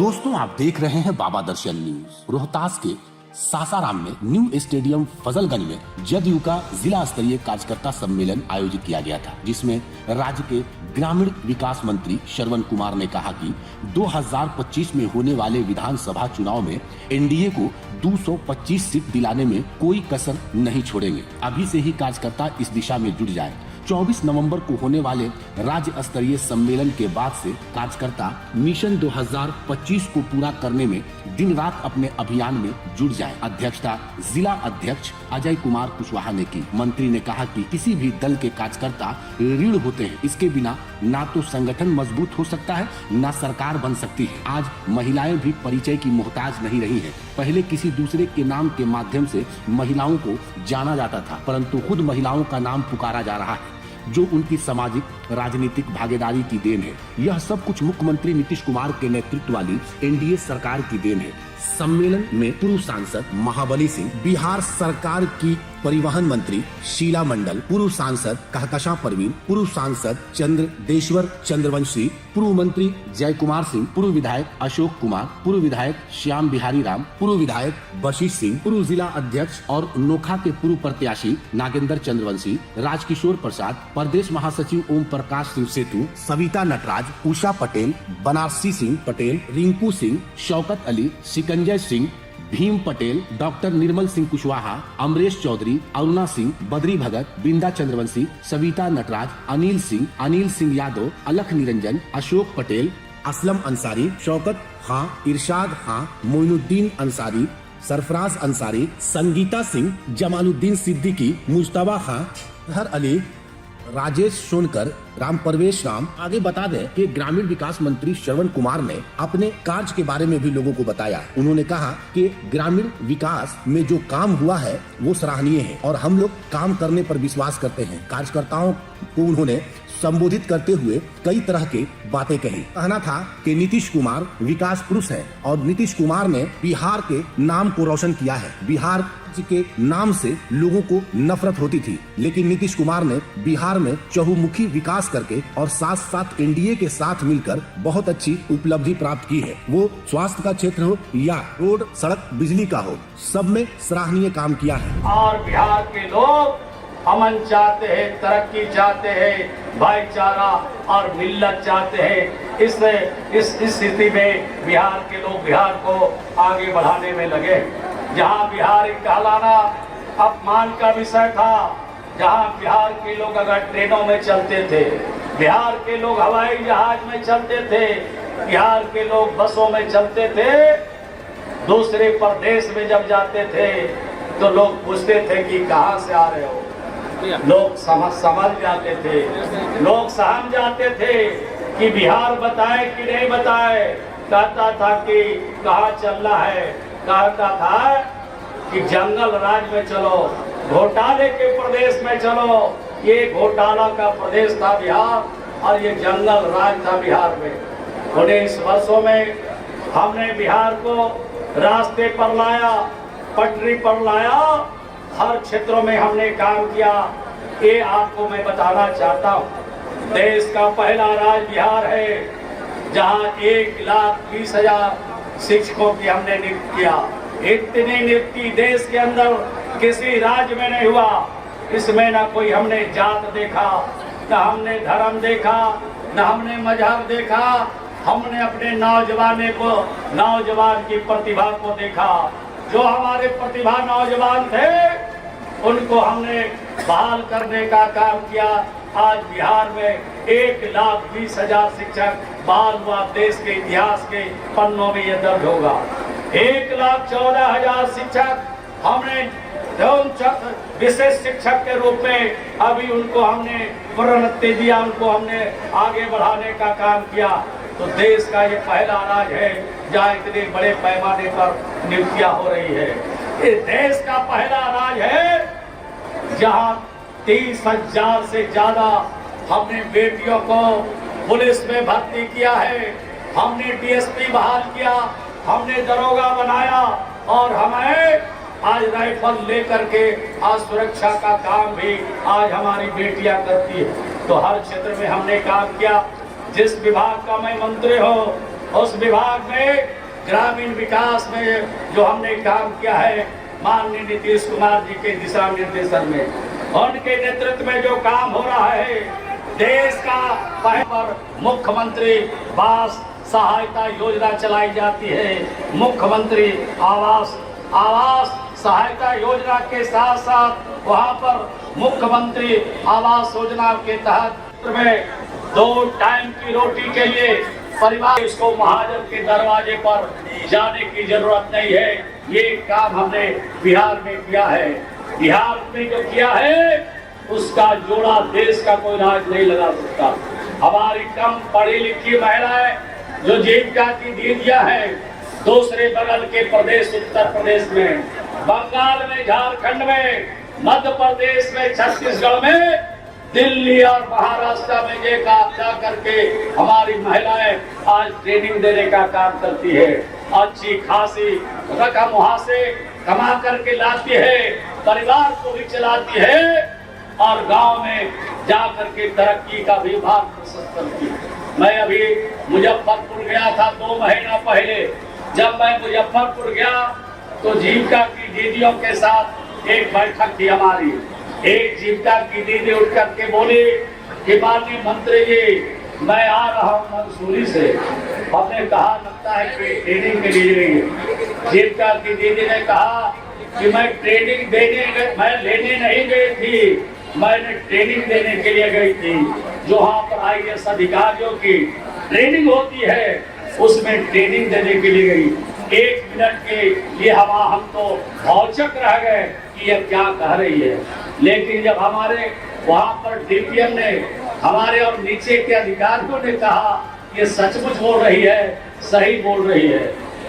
दोस्तों, आप देख रहे हैं बाबा दर्शन न्यूज। रोहतास के सासाराम में न्यू स्टेडियम फजलगंज में जदयू का जिला स्तरीय कार्यकर्ता सम्मेलन आयोजित किया गया था, जिसमें राज्य के ग्रामीण विकास मंत्री श्रवण कुमार ने कहा कि 2025 में होने वाले विधानसभा चुनाव में एनडीए को 225 सीट दिलाने में कोई कसर नहीं छोड़ेंगे। अभी से ही कार्यकर्ता इस दिशा में जुट जाए। 24 नवंबर को होने वाले राज्य स्तरीय सम्मेलन के बाद से कार्यकर्ता मिशन 2025 को पूरा करने में दिन रात अपने अभियान में जुट जाएं। अध्यक्षता जिला अध्यक्ष अजय कुमार कुशवाहा ने की। मंत्री ने कहा कि किसी भी दल के कार्यकर्ता ऋण होते हैं, इसके बिना ना तो संगठन मजबूत हो सकता है, ना सरकार बन सकती है। आज महिलाएं भी परिचय की मोहताज नहीं रही है। पहले किसी दूसरे के नाम के माध्यम से महिलाओं को जाना जाता था, परंतु खुद महिलाओं का नाम पुकारा जा रहा है, जो उनकी सामाजिक राजनीतिक भागीदारी की देन है। यह सब कुछ मुख्यमंत्री नीतीश कुमार के नेतृत्व वाली एनडीए सरकार की देन है। सम्मेलन में पूर्व सांसद महाबली सिंह, बिहार सरकार की परिवहन मंत्री शीला मंडल, पूर्व सांसद कहकशा परवीन, पूर्व सांसद चंद्रदेश्वर चंद्रवंशी, पूर्व मंत्री जय कुमार सिंह, पूर्व विधायक अशोक कुमार, पूर्व विधायक श्याम बिहारी राम, पूर्व विधायक बशीष सिंह, पूर्व जिला अध्यक्ष और नोखा के पूर्व प्रत्याशी नागेंद्र चंद्रवंशी, राजकिशोर प्रसाद, प्रदेश महासचिव ओम प्रकाश सिंह सेतु, सविता नटराज, उषा पटेल, बनारसी सिंह पटेल, रिंकू सिंह, शौकत अली, सिकंजय सिंह, भीम पटेल, डॉक्टर निर्मल सिंह कुशवाहा, अमरेश चौधरी, अरुणा सिंह, बद्री भगत, बिंदा चंद्रवंशी, सविता नटराज, अनिल सिंह यादव, अलख निरंजन, अशोक पटेल, असलम अंसारी, शौकत खां, इरशाद खां, मोइनुद्दीन अंसारी, सरफराज अंसारी, संगीता सिंह, जमालुद्दीन सिद्दीकी, मुश्तबा खां, हर अली, राजेश सोनकर, राम परवेश राम। आगे बता दें कि ग्रामीण विकास मंत्री श्रवण कुमार ने अपने कार्य के बारे में भी लोगों को बताया। उन्होंने कहा कि ग्रामीण विकास में जो काम हुआ है वो सराहनीय है और हम लोग काम करने पर विश्वास करते हैं। कार्यकर्ताओं को उन्होंने संबोधित करते हुए कई तरह की बातें कही। कहना था कि नीतीश कुमार विकास पुरुष है और नीतीश कुमार ने बिहार के नाम को रोशन किया है। बिहार के नाम से लोगों को नफरत होती थी, लेकिन नीतीश कुमार ने बिहार में चहुमुखी विकास करके और साथ साथ एनडीए के साथ मिलकर बहुत अच्छी उपलब्धि प्राप्त की है। वो स्वास्थ्य का क्षेत्र हो या रोड, सड़क, बिजली का हो, सब में सराहनीय काम किया है। और बिहार के लोग अमन चाहते हैं, तरक्की चाहते हैं, भाईचारा और मिल्लत चाहते हैं। इस स्थिति में बिहार के लोग बिहार को आगे बढ़ाने में लगे। जहां बिहार एक कहलाना अपमान का विषय था, जहां बिहार के लोग अगर ट्रेनों में चलते थे, बिहार के लोग हवाई जहाज में चलते थे, बिहार के लोग बसों में चलते थे, दूसरे प्रदेश में जब जाते थे तो लोग पूछते थे कि कहां से आ रहे हो। लोग समझ जाते थे, लोग सहम जाते थे कि बिहार बताए कि नहीं बताए। कहता था कि कहाँ चलना है, कहता था कि जंगल राज में चलो, घोटाले के प्रदेश में चलो। ये घोटाला का प्रदेश था बिहार और ये जंगल राज था बिहार में। 19 वर्षों में हमने बिहार को रास्ते पर लाया, पटरी पर लाया, हर क्षेत्रों में हमने काम किया। ये आपको मैं बताना चाहता हूँ, देश का पहला राज्य बिहार है जहाँ 1,20,000 शिक्षकों की हमने नियुक्ति किया। इतनी नियुक्ति देश के अंदर किसी राज्य में नहीं हुआ। इसमें ना कोई हमने जात देखा, न हमने धर्म देखा, न हमने मजहब देखा। हमने अपने नौजवान की प्रतिभा को देखा। जो हमारे प्रतिभा नौजवान थे उनको हमने बहाल करने का काम किया। आज बिहार में 1,20,000 शिक्षक बहाल हुआ। देश के इतिहास के पन्नों में ये दर्ज होगा। 1,14,000 शिक्षक हमने विशेष शिक्षक के रूप में अभी उनको हमने प्रोन्नति दिया, उनको हमने आगे बढ़ाने का काम किया। तो देश का ये पहला राज्य है जहाँ इतने बड़े पैमाने पर नियुक्तियां हो रही है। ये देश का पहला राज्य है जहाँ 30,000 से ज्यादा हमने बेटियों को पुलिस में भर्ती किया है। हमने डीएसपी बहाल किया, हमने दरोगा बनाया और हमें आज राइफल लेकर के आज सुरक्षा का काम भी आज हमारी बेटियां करती है। तो हर क्षेत्र में हमने काम किया। जिस विभाग का मैं मंत्री हूँ उस विभाग में ग्रामीण विकास में जो हमने काम किया है माननीय नीतीश कुमार जी के दिशा निर्देशन में, उनके नेतृत्व में जो काम हो रहा है, देश का पहले पर मुख्यमंत्री आवास सहायता योजना चलाई जाती है। मुख्यमंत्री आवास सहायता योजना के साथ साथ वहां पर मुख्यमंत्री आवास योजना के तहत में 2 टाइम की रोटी के लिए परिवार इसको महाजन के दरवाजे पर जाने की जरूरत नहीं है। ये काम हमने बिहार में किया है। बिहार में जो किया है उसका जोड़ा देश का कोई राज नहीं लगा सकता। हमारी कम पढ़ी लिखी महिलाएं जो जीविका की दीदियां हैं, दूसरे बगल के प्रदेश उत्तर प्रदेश में, बंगाल में, झारखंड में, मध्य प्रदेश में, छत्तीसगढ़ में, दिल्ली और महाराष्ट्र में ये काम जा करके हमारी महिलाएं आज ट्रेनिंग देने का काम करती है। अच्छी खासी रकम वहां से कमा करके लाती है, परिवार को भी चलाती है और गांव में जा करके तरक्की का भी भाग प्रशस्त करती है। मैं अभी मुजफ्फरपुर गया था 2 महीना पहले। जब मैं मुजफ्फरपुर गया तो जीविका की दीदियों के साथ एक बैठक थी हमारी। एक जीविका की दीदी उठ करके बोली कि माननीय मंत्री जी, मैं आ रहा हूँ मंसूरी से। हमने कहा लगता है कि ट्रेनिंग के लिए गई है। जीविका की दीदी ने कहा कि मैं ट्रेनिंग मैं लेने नहीं गई थी, मैंने ट्रेनिंग देने के लिए गई थी। जो वहाँ पर IAS अधिकारियों की ट्रेनिंग होती है उसमें ट्रेनिंग देने के लिए गई। 1 मिनट के लिए हम तो औचक रह गए कि ये क्या कह रही है। लेकिन जब हमारे वहाँ पर DPM ने हमारे और नीचे के अधिकारियों ने कहा ये सचमुच बोल रही है, सही बोल रही है,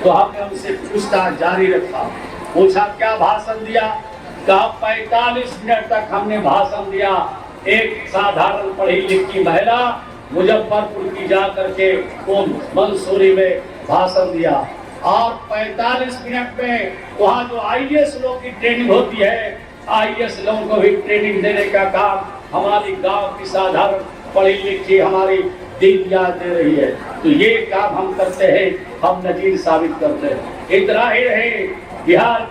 तो हमने उनसे पूछताछ जारी रखा। पूछा क्या भाषण दिया? कहा 45 मिनट तक हमने भाषण दिया। एक साधारण पढ़ी लिखी महिला मुजफ्फरपुर की जा करके वो मंसूरी में भाषण दिया और 45 मिनट में वहाँ जो IAS लोगों की ट्रेनिंग होती है, IAS लोगों को भी ट्रेनिंग देने का काम हमारी गांव की साधारण पढ़ी लिखी हमारी दीदियां दे रही है। तो ये काम हम करते हैं, हम नजीर साबित करते हैं। इतना ही नहीं, बिहार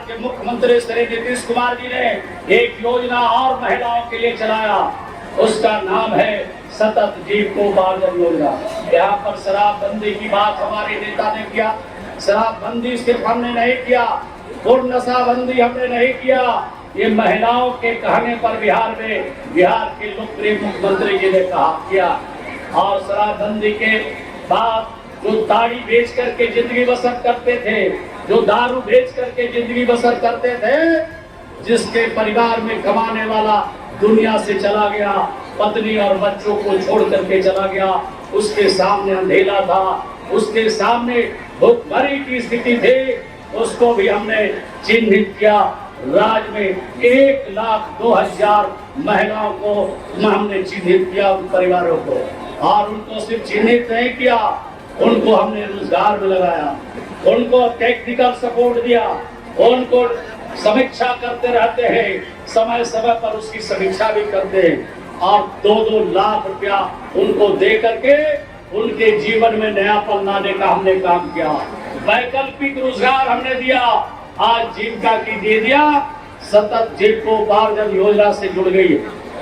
के मुख्यमंत्री श्री नीतीश कुमार जी ने एक योजना और महिलाओं के लिए चलाया। उसका नाम है सतत जीविकोपार्जन योजना। यहाँ पर शराबबंदी की बात हमारे नेता ने किया। शराबबंदी सिर्फ हमने नहीं किया, पूर्ण नशाबंदी हमने नहीं किया। ये महिलाओं के कहने पर बिहार के लोकप्रिय मुख्यमंत्री जी ने किया। और शराबबंदी के बाद जो ताड़ी बेच करके जिंदगी बसर करते थे, जो दारू बेच करके जिंदगी बसर करते थे, जिसके परिवार में कमाने वाला दुनिया से चला गया, पत्नी और बच्चों को छोड़ करके चला गया, उसके सामने अंधेरा था, उसके सामने भूखमरी की स्थिति थी, उसको भी हमने चिन्हित किया। राज्य में 1,02,000 महिलाओं को हमने चिन्हित किया, उन परिवारों को। और उनको सिर्फ चिन्हित नहीं किया, उनको हमने रोजगार में लगाया, उनको टेक्निकल सपोर्ट दिया, उनको समीक्षा करते रहते हैं, समय समय पर उसकी समीक्षा भी करते हैं और 2-2 लाख रुपया उनको दे करके उनके जीवन में नयापन लाने का हमने काम किया। वैकल्पिक रोजगार हमने दिया। आज जीविका की दीदियां सतत जीविकोपार्जन योजना से जुड़ गई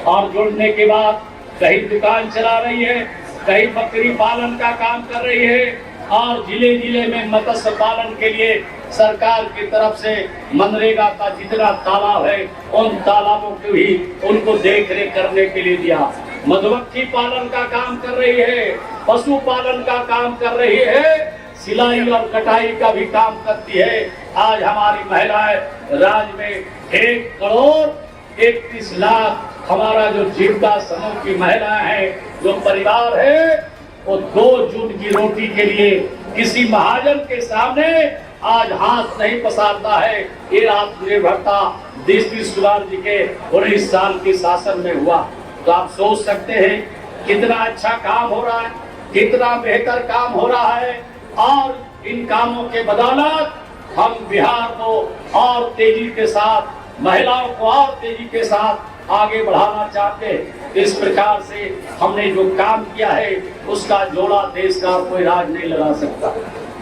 और जुड़ने के बाद कहीं दुकान चला रही है, कहीं बकरी पालन का काम कर रही है और जिले जिले में मत्स्य पालन के लिए सरकार की तरफ से मनरेगा का जितना तालाब है उन तालाबों को भी उनको देख रेख करने के लिए दिया। मधुमक्खी पालन का काम कर रही है, पशु पालन का काम कर रही है, सिलाई और कटाई का भी काम करती है। आज हमारी महिलाएं राज्य में 1,31,00,000 हमारा जो जीविका समूह की महिलाएं हैं, जो परिवार है, वो 2 जून की रोटी के लिए किसी महाजन के सामने आज हाथ नहीं पसारता है। ये आत्मनिर्भरता नीतीश कुमार जी के 19 साल के शासन में हुआ। तो आप सोच सकते हैं कितना अच्छा काम हो रहा है, कितना बेहतर काम हो रहा है। और इन कामों के बदौलत हम बिहार को और तेजी के साथ, महिलाओं को और तेजी के साथ आगे बढ़ाना चाहते हैं। इस प्रकार से हमने जो काम किया है उसका जोड़ा देश का कोई राज नहीं लगा सकता।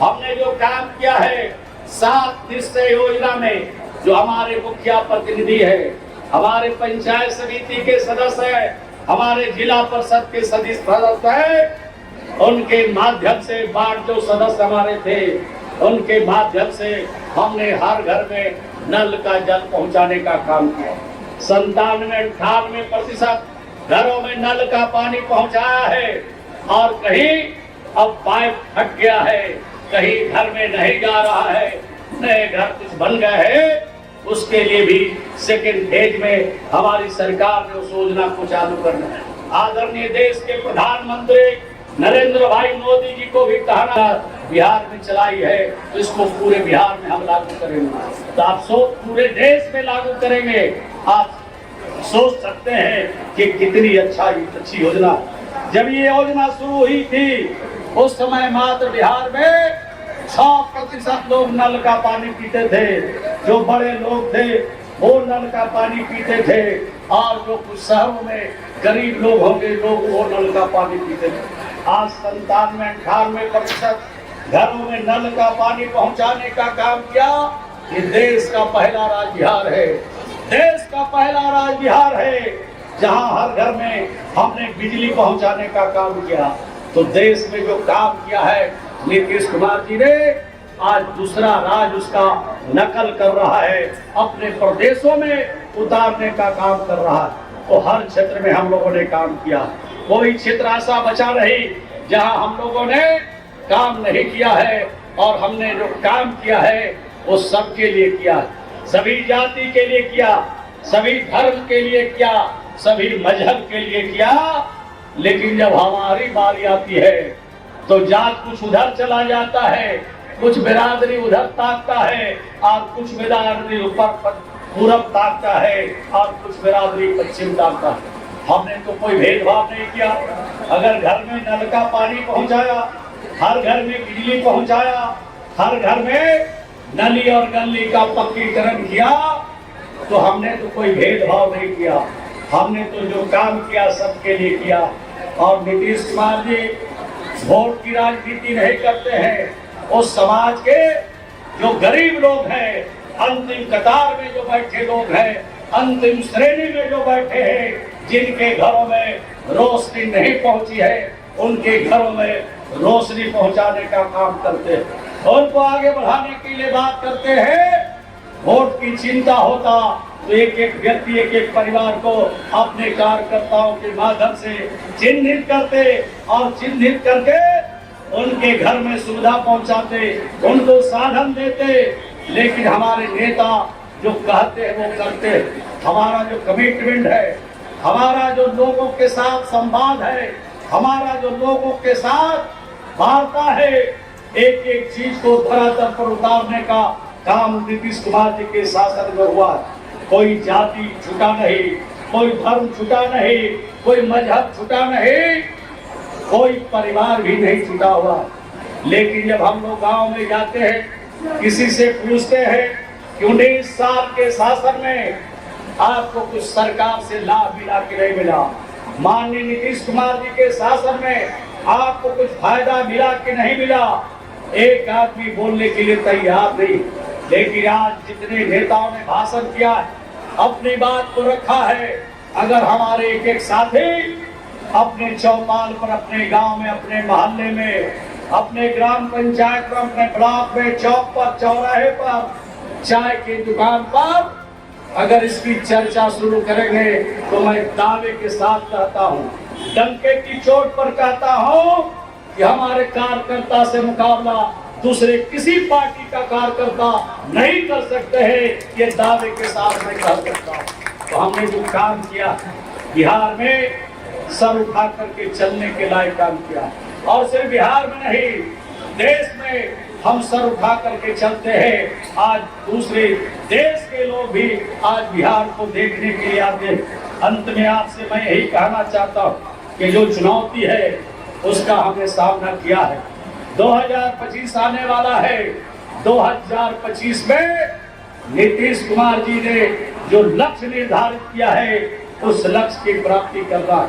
हमने जो काम किया है 7 निश्चय योजना में, जो हमारे मुखिया प्रतिनिधि है, हमारे पंचायत समिति के सदस्य है, हमारे जिला परिषद के सदस्य है, उनके माध्यम से वार्ड जो सदस्य हमारे थे उनके माध्यम से हमने हर घर में नल का जल पहुंचाने का काम किया। 97-98% घरों में नल का पानी पहुंचाया है। और कहीं अब पाइप फट गया है, कहीं घर में नहीं जा रहा है, नए घर कुछ बन गए हैं, उसके लिए भी सेकेंड फेज में हमारी सरकार ने उस योजना को चालू करना है। आदरणीय देश के प्रधानमंत्री नरेंद्र भाई मोदी जी को भी कहना बिहार में चलाई है, तो इसको पूरे बिहार में हम लागू करेंगे। तो आप पूरे देश में लागू करेंगे। आप सोच सकते हैं कि कितनी अच्छी योजना। जब ये योजना शुरू हुई थी उस समय मात्र बिहार में 6% लोग नल का पानी पीते थे। जो बड़े लोग थे वो नल का पानी पीते थे, और जो कुछ शहरों में गरीब लोग होंगे लोग वो नल का पानी पीते थे। आज 97-98% घरों में नल का पानी पहुंचाने का काम किया। ये देश का पहला राज्य बिहार है। देश का पहला राज्य बिहार है जहां हर घर में हमने बिजली पहुंचाने का काम किया। तो देश में जो काम किया है नीतीश कुमार जी ने, आज दूसरा राज्य उसका नकल कर रहा है, अपने प्रदेशों में उतारने का काम कर रहा है। तो हर क्षेत्र में हम लोगों ने काम किया। कोई क्षेत्र ऐसा बचा नहीं जहां हम लोगों ने काम नहीं किया है। और हमने जो काम किया है वो सबके लिए किया, सभी जाति के लिए किया, सभी धर्म के लिए किया, सभी मजहब के लिए किया। लेकिन जब हमारी बारी आती है तो जात कुछ उधर चला जाता है, कुछ बिरादरी उधर ताकता है, और कुछ बिरादरी ऊपर पूरब ताकता है, और कुछ बिरादरी पश्चिम ताकता है। हमने तो कोई भेदभाव नहीं किया। अगर घर में नल का पानी पहुंचाया, हर घर में बिजली पहुंचाया, हर घर में नली और गली का पक्कीकरण किया, तो हमने तो कोई भेदभाव नहीं किया। हमने तो जो काम किया सबके लिए किया। और नीतीश कुमार जी वोट की राजनीति नहीं करते हैं। उस समाज के जो गरीब लोग हैं, अंतिम कतार में जो बैठे लोग हैं, अंतिम श्रेणी में जो बैठे हैं, जिनके घरों में रोशनी नहीं पहुंची है, उनके घरों में रोशनी पहुंचाने का काम करते हैं। उनको आगे बढ़ाने के लिए बात करते हैं। वोट की चिंता होता तो एक एक व्यक्ति, एक एक परिवार को अपने कार्यकर्ताओं के माध्यम से चिन्हित करते, और चिन्हित करके उनके घर में सुविधा पहुंचाते, उनको साधन देते। लेकिन हमारे नेता जो कहते हैं वो करते हैं। हमारा जो कमिटमेंट है, हमारा जो लोगों के साथ संवाद है, हमारा जो लोगों के साथ वार्ता है, एक एक चीज को धरातल पर उतारने का काम नीतीश कुमार जी के शासन में हुआ। कोई जाति छूटा नहीं, कोई धर्म छूटा नहीं, कोई मजहब छूटा नहीं, कोई परिवार भी नहीं छूटा हुआ। लेकिन जब हम लोग गांव में जाते हैं, किसी से पूछते हैं कि 19 साल के शासन में आपको कुछ सरकार से लाभ मिला कि नहीं मिला, माननीय नीतीश कुमार जी के शासन में आपको कुछ फायदा मिला कि नहीं मिला, एक आदमी बोलने के लिए तैयार नहीं। लेकिन आज जितने नेताओं ने भाषण किया है, अपनी बात को रखा है। अगर हमारे एक एक साथी अपने चौपाल पर, अपने गांव में, अपने मोहल्ले में, अपने ग्राम पंचायत में, अपने ब्लॉक में, चौक पर, चौराहे पर, चाय की दुकान पर अगर इसकी चर्चा शुरू करेंगे तो मैं दावे के साथ कहता हूँ, डंके की चोट पर कहता हूँ कि हमारे कार्यकर्ता से मुकाबला दूसरे किसी पार्टी का कार्यकर्ता नहीं कर सकते हैं। ये दावे के साथ मैं कह सकता हूँ। तो हमने जो काम किया बिहार में, सर उठा करके चलने के लायक काम किया। और सिर्फ बिहार में नहीं, देश में हम सर उठा करके चलते हैं। आज दूसरे देश के लोग भी आज बिहार को देखने के लिए आते हैं। अंत में आपसे मैं यही कहना चाहता हूँ कि जो चुनौती है उसका हमने सामना किया है। 2025 आने वाला है। 2025 में नीतीश कुमार जी ने जो लक्ष्य निर्धारित किया है उस लक्ष्य की प्राप्ति करना।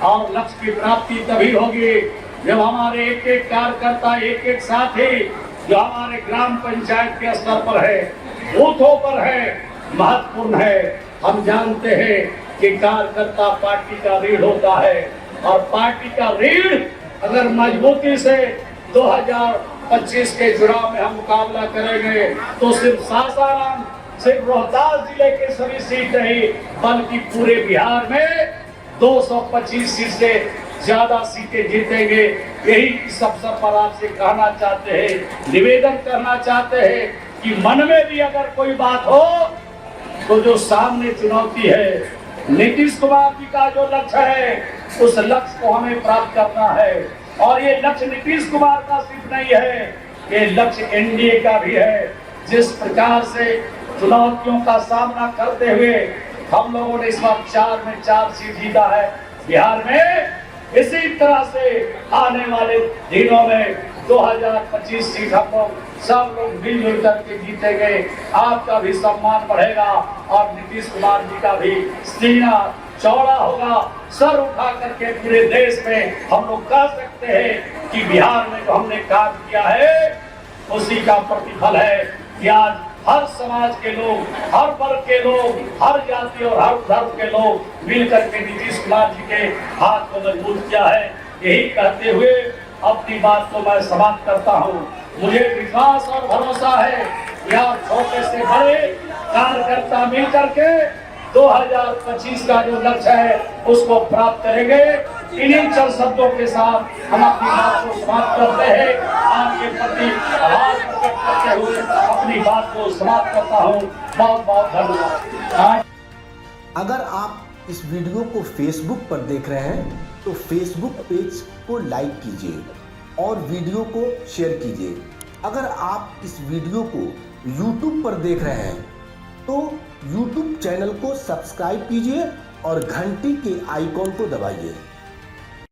और लक्ष्य की प्राप्ति तभी होगी जब हमारे एक एक कार्यकर्ता, एक एक साथी जो हमारे ग्राम पंचायत के स्तर पर है, बूथों पर है, महत्वपूर्ण है। हम जानते हैं कि कार्यकर्ता पार्टी का रीढ़ होता है और पार्टी का रीढ़ अगर मजबूती से 2025 के चुनाव में हम मुकाबला करेंगे तो सिर्फ सासाराम, सिर्फ रोहतास जिले के सभी सीट नहीं बल्कि पूरे बिहार में 225 सीट से ज्यादा सीटें जीतेंगे। यही इस अवसर पर आपसे कहना चाहते हैं, निवेदन करना चाहते हैं कि मन में भी अगर कोई बात हो तो जो सामने चुनौती है, नीतीश कुमार जी का जो लक्ष्य है, उस लक्ष्य को हमें प्राप्त करना है। और ये लक्ष्य नीतीश कुमार का सिर्फ नहीं है, ये लक्ष्य एनडीए का भी है। जिस प्रकार से चुनौतियों का सामना करते हुए हम लोगों ने इस बार 4 में 4 सीट जीता है बिहार में, इसी तरह से आने वाले दिनों में 2025 सीट हम लोग सब लोग मिलजुल करके जीतेंगे। आपका भी सम्मान बढ़ेगा और नीतीश कुमार जी का भी सीना चौड़ा होगा। सर उठा करके पूरे देश में हम लोग कह सकते हैं कि बिहार में जो हमने काम किया है उसी का प्रतिफल है कि आज हर समाज के लोग, हर वर्ग के लोग, हर जाति और हर धर्म के लोग मिलकर के नीतीश कुमार जी के हाथ को मजबूत किया है। यही कहते हुए अपनी बात को मैं समाप्त करता हूँ। मुझे विश्वास और भरोसा है कि आप छोटे से बड़े कार्यकर्ता मिल करके 2025 का जो लक्ष्य है उसको प्राप्त करेंगे। इन्हीं चंद शब्दों के साथ हम अपनी बात को समाप्त करते हैं। आपके प्रति आभार प्रकट करते हुए अपनी बात को समाप्त करता हूँ। बहुत बहुत धन्यवाद। अगर आप इस वीडियो को फेसबुक पर देख रहे हैं तो फेसबुक पेज को लाइक कीजिए और वीडियो को शेयर कीजिए। अगर आप इस वीडियो को यूट्यूब पर देख रहे हैं तो यूट्यूब चैनल को सब्सक्राइब कीजिए और घंटी के आइकॉन को दबाइए।